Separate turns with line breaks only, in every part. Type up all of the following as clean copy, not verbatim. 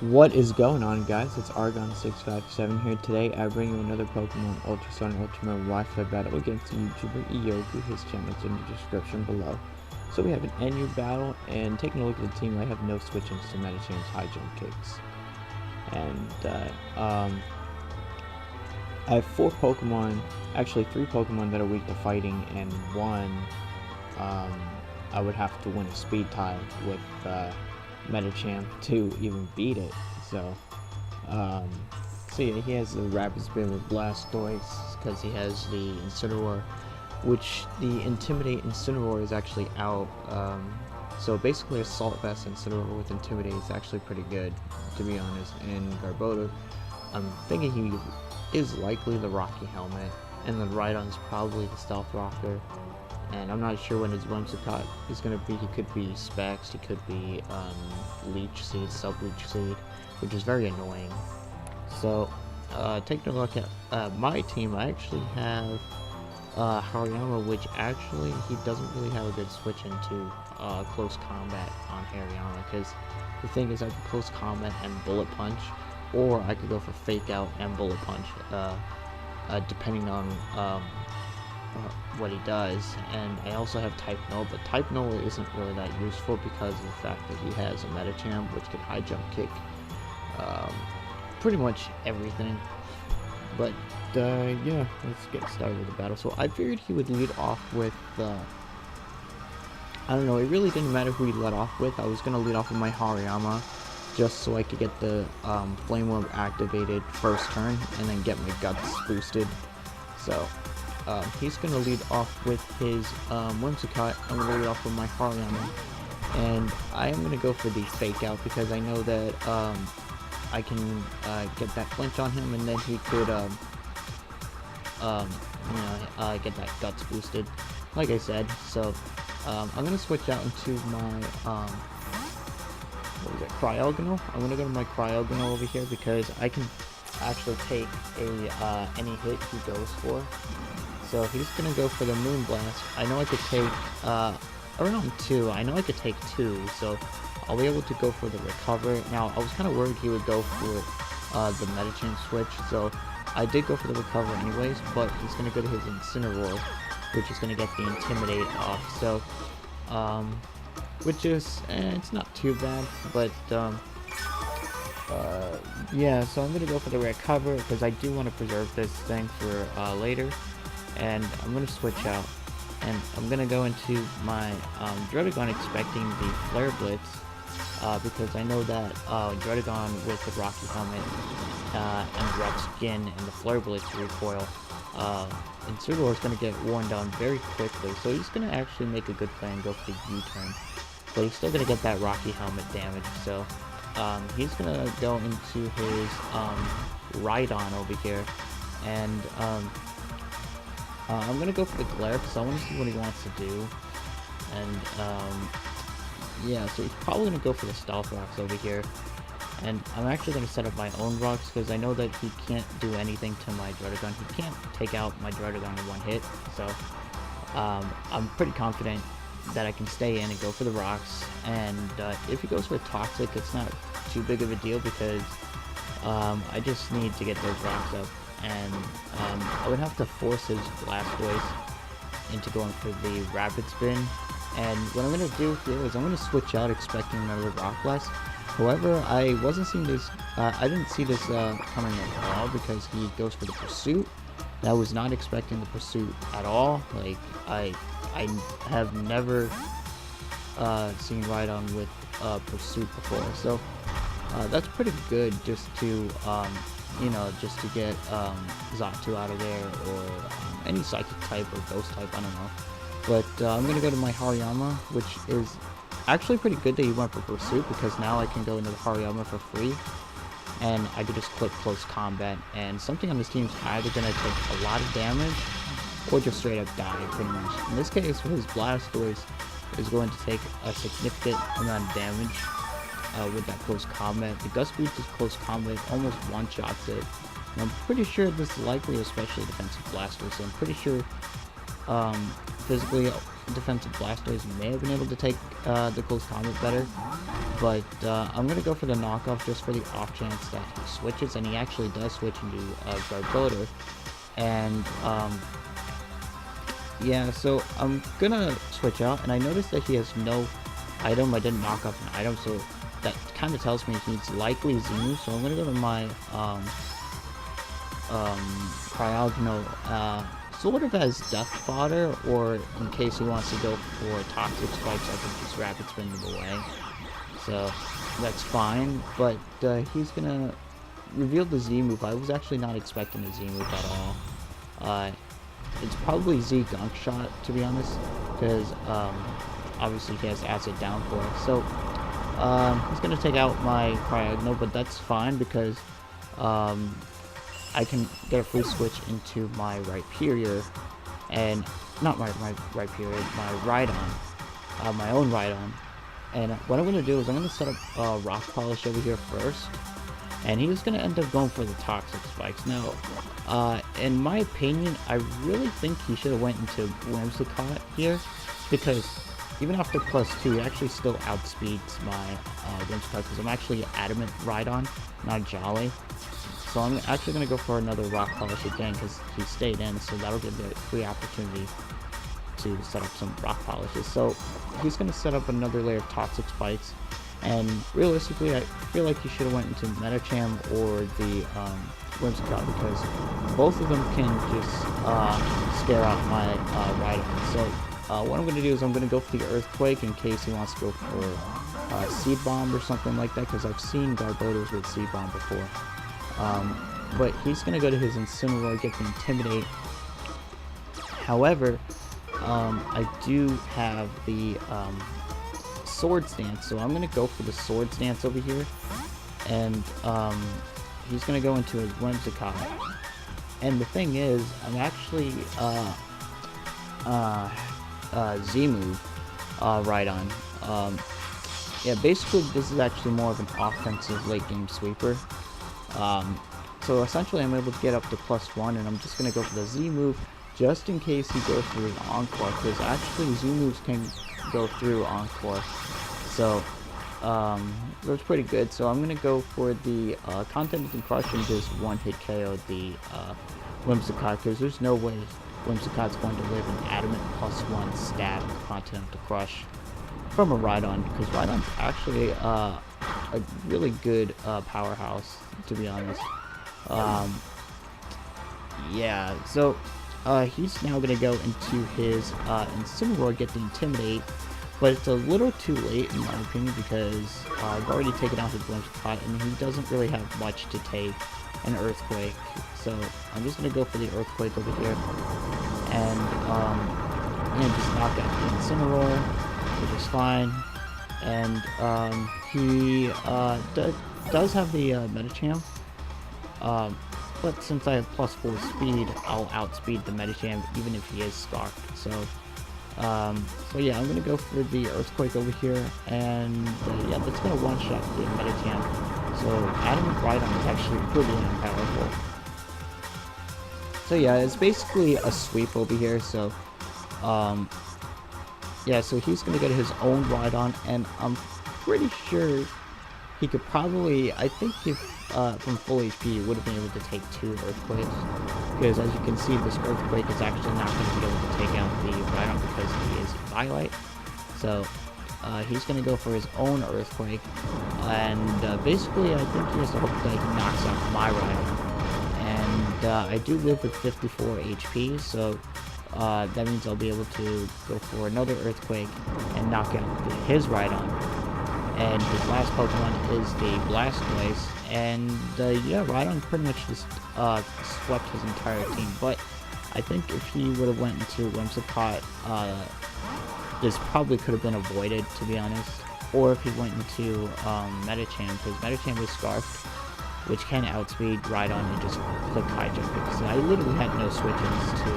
What is going on, guys? It's Argon657 here. Today I bring you another Pokemon Ultra Sun Ultra Wi-Fi battle against the YouTuber Iyokuu. His channel is in the description below. So we have an NU battle, and taking a look at the team, I have no switch-ins to Medichain's high jump kicks. And I have 4 Pokemon, actually 3 Pokemon that are weak to fighting, and 1 I would have to win a speed tie with Medicham to even beat it. So yeah, he has the Rapid Spin with Blastoise because he has the Incineroar, which the Intimidate Incineroar is actually out. So basically Assault Vest Incineroar with Intimidate is actually pretty good, to be honest. And Garbodor, I'm thinking he is likely the Rocky Helmet, and the RHYDON is probably the Stealth Rocker. And I'm not sure when his Whimsicott is going to be. He could be Specs, he could be Leech Seed, Sub-Leech Seed, which is very annoying. So, taking a look at my team, I actually have Hariyama, which actually he doesn't really have a good switch into close combat on Hariyama, because the thing is I could close combat and Bullet Punch, or I could go for Fake Out and Bullet Punch, depending on what he does. And I also have Type Null, but Type Null isn't really that useful because of the fact that he has a Medicham, which can high jump kick pretty much everything. But yeah, let's get started with the battle. So I figured he would lead off with I don't know, it really didn't matter who he led off with. I was gonna lead off with my Hariyama just so I could get the Flame Orb activated first turn and then get my Guts boosted. So he's going to lead off with his Whimsicott. I'm going to lead off with my Hariyama. And I am going to go for the Fake Out because I know that I can get that flinch on him, and then he could get that Guts boosted, like I said. So I'm going to switch out into my what is it, Cryogonal. I'm going to go to my Cryogonal over here because I can actually take any hit he goes for. So he's gonna go for the Moonblast. I know I could take around 2. I know I could take 2, so I'll be able to go for the Recover. Now I was kind of worried he would go for the Medicham switch, so I did go for the Recover anyways. But he's gonna go to his Incineroar, which is gonna get the Intimidate off. So which is it's not too bad, but yeah. So I'm gonna go for the Recover because I do want to preserve this thing for later. And I'm going to switch out, and I'm going to go into my Druddigon expecting the Flare Blitz, because I know that Druddigon with the Rocky Helmet and the Rock Skin and the Flare Blitz recoil, Incineroar is going to get worn down very quickly, so he's going to actually make a good play and go for the U-turn, but he's still going to get that Rocky Helmet damage. So he's going to go into his RHYDON over here, and I'm gonna go for the Glare because I want to see what he wants to do. And yeah, so he's probably gonna go for the Stealth Rocks over here. And I'm actually gonna set up my own rocks because I know that he can't do anything to my Druddigon. He can't take out my Druddigon in one hit. So I'm pretty confident that I can stay in and go for the rocks. And if he goes for Toxic, it's not too big of a deal because I just need to get those rocks up. And I would have to force his Blastoise into going for the Rapid Spin. And what I'm going to do here is I'm going to switch out expecting another Rock Blast. However, I wasn't seeing this, I didn't see this coming at all because he goes for the Pursuit. I was not expecting the Pursuit at all. Like, I have never seen RHYDON with Pursuit before. So that's pretty good just to you know, just to get Xatu out of there, or any Psychic type or Ghost type, I don't know. But I'm going to go to my Hariyama, which is actually pretty good that he went for Pursuit, because now I can go into the Hariyama for free, and I could just click Close Combat, and something on this team is either going to take a lot of damage, or just straight up die, pretty much. In this case, his Blastoise is going to take a significant amount of damage with that close combat. The Gust Boost is close combat, almost one-shots it. And I'm pretty sure this is likely especially defensive Blastoise, so I'm pretty sure physically defensive Blastoise may have been able to take the close combat better. but I'm gonna go for the knockoff just for the off chance that he switches, and he actually does switch into Garbodor. And yeah, so I'm gonna switch out, and I noticed that he has no item. I didn't knock off an item, so that kind of tells me he's likely Z-move. So I'm gonna go to my Cryogonal, sort of as death fodder, or in case he wants to go for toxic spikes, I can just rapid spin them away. So that's fine, but he's gonna reveal the Z move. I was actually not expecting a Z move at all. It's probably Z Gunk Shot, to be honest, because obviously he has acid downpour. So he's gonna take out my Cryogonal, but that's fine because I can get a free switch into my Rhyperior, and not my Rhyperior, my RHYDON, my own RHYDON. And what I'm going to do is I'm going to set up Rock Polish over here first, and he's going to end up going for the Toxic Spikes. Now, in my opinion, I really think he should have went into Whimsicott here, because even after +2, he actually still outspeeds my Whimsicott, because I'm actually Adamant RHYDON, not Jolly. So I'm actually going to go for another Rock Polish again, because he stayed in, so that'll give me a free opportunity to set up some Rock Polishes. So he's going to set up another layer of Toxic Spikes, and realistically I feel like he should have went into Medicham or the Whimsicott, because both of them can just scare out my RHYDON. So what I'm going to do is I'm going to go for the Earthquake in case he wants to go for Seed Bomb or something like that, because I've seen Garbodors with Seed Bomb before. But he's going to go to his Incineroar, get the Intimidate. However, I do have the Swords Dance, so I'm going to go for the Swords Dance over here. And he's going to go into his Whimsicott. And the thing is, I'm actually Z-move RHYDON. Yeah, basically this is actually more of an offensive late game sweeper. So essentially I'm able to get up to +1, and I'm just going to go for the Z move just in case he goes through the Encore, because actually Z moves can go through Encore. So that's pretty good. So I'm going to go for the Continental Crush and just one-hit KO the Whimsicott, because there's no way Whimsicott's going to live an Adamant +1 stab Continental Crush from a RHYDON, because RHYDON's actually a really good powerhouse, to be honest. Yeah, so he's now going to go into his Incineroar, get the Intimidate, but it's a little too late in my opinion, because I've already taken out his Whimsicott, and he doesn't really have much to take an Earthquake. So I'm just going to go for the Earthquake over here, and just knock out the Incineroar, which is fine. And he does have the Medicham, but since I have +4 speed, I'll outspeed the Medicham even if he is Scarfed. So yeah, I'm gonna go for the Earthquake over here, and yeah, that's gonna one-shot the Medicham. So Adamant RHYDON is actually pretty powerful. So yeah, it's basically a sweep over here. So yeah, so he's going to get his own RHYDON, and I'm pretty sure he could probably, I think if from full HP, he would have been able to take 2 Earthquakes, because as you can see, this Earthquake is actually not going to be able to take out the RHYDON because he is Violet. So he's going to go for his own Earthquake, and basically I think he has to hope that he knocks out my RHYDON. And I do live with 54 HP, so that means I'll be able to go for another Earthquake and knock out his RHYDON. And his last Pokemon is the Blastoise. And yeah, RHYDON pretty much just swept his entire team. But I think if he would have went into Whimsicott, this probably could have been avoided, to be honest. Or if he went into Medicham, because Medicham is Scarfed, which can outspeed RHYDON and just click high jump, because I literally had no switch-ins to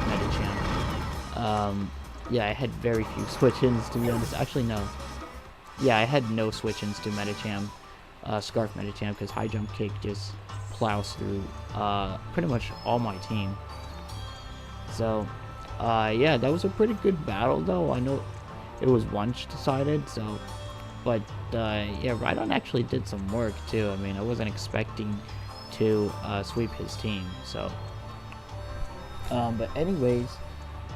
Medicham. Yeah, I had very few switch-ins, to be honest. Actually, no. Yeah, I had no switch-ins to Medicham, Scarf Medicham, because high jump kick just plows through pretty much all my team. So, yeah, that was a pretty good battle, though. I know it was one-decided, so But yeah, RHYDON actually did some work too. I mean, I wasn't expecting to sweep his team. So, but anyways,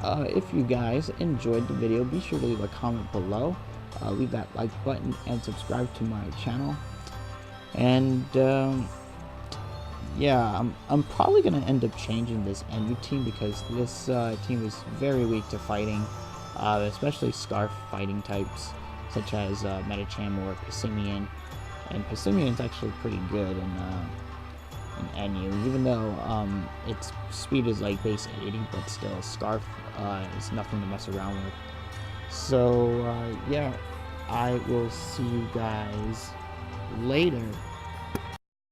if you guys enjoyed the video, be sure to leave a comment below, leave that like button, and subscribe to my channel. And yeah, I'm probably gonna end up changing this NU team because this team is very weak to fighting, especially Scarf fighting types such as Metacham or Passimian. And Passimian's actually pretty good in NU, even though its speed is like base 80, but still Scarf is nothing to mess around with. So yeah, I will see you guys later.